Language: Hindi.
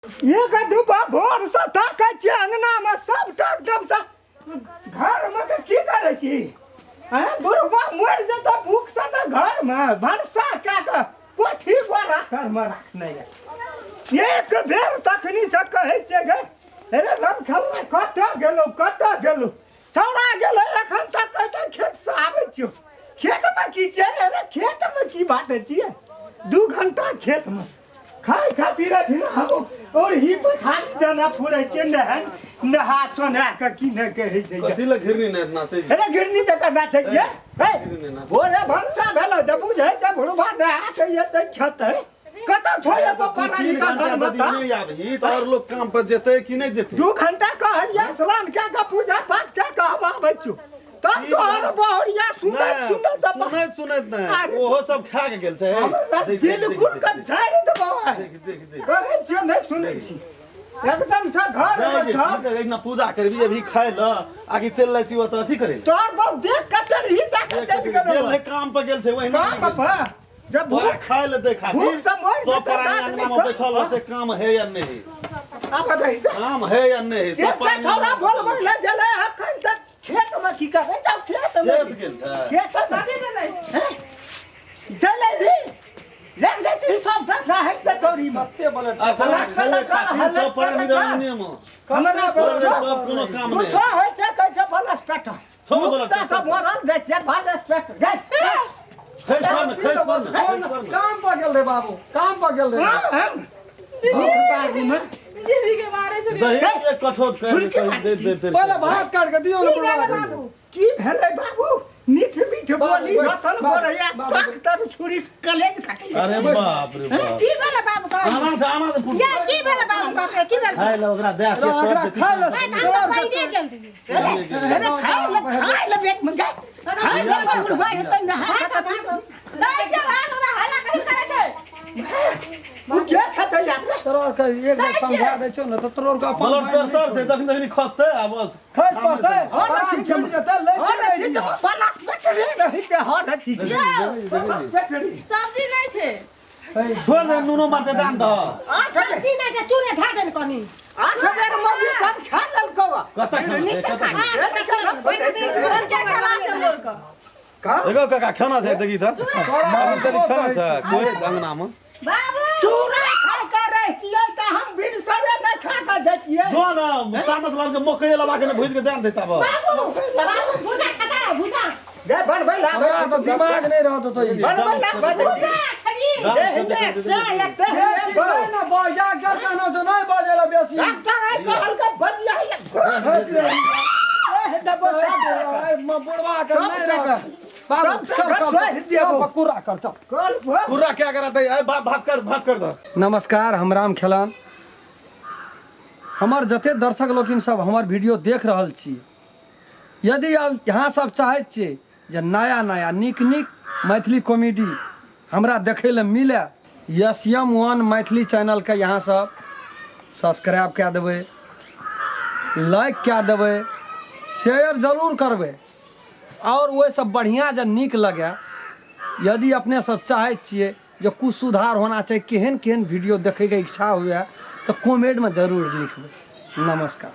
ये का दुपा भोर से ताकै छी अंगना में सब तक दम से घर में के की करे छी हैं बुढ़वा मर जता भूख से त घर में भरसा का के पोठी बड़ा कर में रखने एक बेर तखनी से कहै छै गे अरे रम खल्ला कत गेलो छौड़ा गेलो एखन तक कहै खेत से आबै छियो खेत में की छै अरे खेत में की बात छियै 2 घंटा खेत में खाए खातिर दिन हम और ही पछाड़ी देना फुरै छै नहा सोना के की न कहै छै कथिला घिरनी ना छै अरे गिरनी जका नाचै छै ओरे भंसा भेलो त बुझै छै बुढ़वा नहा के एतै खेतै कतौ छोड़े तो पानी निकाल बता नहीं आबही त और लोग काम पर जेतै कि नहीं जेतै 2 घंटा कहलिया स्नान के पूजा पाठ के कहबाबै छु तब तो और बहुरिया सुनैत नहीं ओहो सब खा के गेल छै बिल्कुल कन झाड़ देबो कहै छै नहीं सुनै छी एकदम से घर में एक ना पूजा करबी अभी खाय ल आगे चल लै छी ओ त अथी करे तोर बहुत देख कटर ही तक चल गेल है काम पर गेल छै वही काम पर जब भूख खाय ल दे खाती सब प्राणी में बैठल रहते काम है या नहीं अब बताई काम है या नहीं सब थोड़ा बोल ले गेले अखन तक खेत में की करे जाओ खेत में गेल छै खेत नदी में नहीं चले जी लग जाती सब तक है त तोरी मते बोले सब प्राणी रहने में हमरा कोनो काम नहीं कुछ होय छै कहै छै बलस पेटर सब मरल जाय छै बलस पेटर काम पर गेल रे बाबू काम पर गेल रे दीदी के मारे छ दही एक कठोट कर दे पहले भात काट के दियो ना बाबू की भेलै बाबू मीठ बोली रतन बोरैया डॉक्टर छुरी कलेज काटे अरे बाप रे बाप की भेलै बाबू का आना या की भेलै बाबू का की भेलै खाय ल ओकरा दे के ओकरा खाय ल हम तो पहिले गेल अरे खाय ले पेट में जाय खाय ले बुढ़वा एतै नहा के नहीं छै हाल ओरा हल्ला करे छै वो क्या खाता यार तोरा के एक बार समझा दे छौ न त तोरा के अपन ब्लड प्रेशर छै जखन खसतै आ बस खस पड़तै और ठीक है जते ले ठीक है पलास बैटरी रही छै हर चीज बैटरी सब्जी नहीं छै छोड़ दे नूनो माते दान द सब्जी नहीं छै चूरे धा देन कनी 8000 मौगी सब खा लेलको कत का एगो काका खाना छै देखी त मातली खाना छै कोई अंगना में बाबू चूरा खा के रहिए त हम बिन सरे न खा के जतिए जो ना तामत लाल के मकई लबा के भूज के दान देता बा बाबू भुजा खाता भुजा दे बनबै ला तो दिमाग नहीं रहत तो ये बनबै ला भुजा खरी दे से लगते है ना बजा के कहनो छ नहीं बजेला बेसी डॉक्टर है कहल के बजिया है दबो बुढ़वा के नहीं रह बाबू पूरा कर चल पूरा क्या करत है भात कर दो नमस्कार हम राम खेलान हमर जते दर्शक लोकिन सब हमर वीडियो देख रहल छी यदि आप यहाँ सब चाहै छी जे नया नया नीक मैथिली कॉमेडी हमरा देखे ले मिले SM1 मैथिली चैनल के यहाँ सब सब्सक्राइब कए देबै लाइक कए देबै शेयर जरूर करबै और वो सब बढ़िया जब नीक लगे यदि अपने सब चाहे छिए जो कुछ सुधार होना चाहिए केहन वीडियो देखे के इच्छा हुए तो कमेंट में जरूर लिखबै नमस्कार।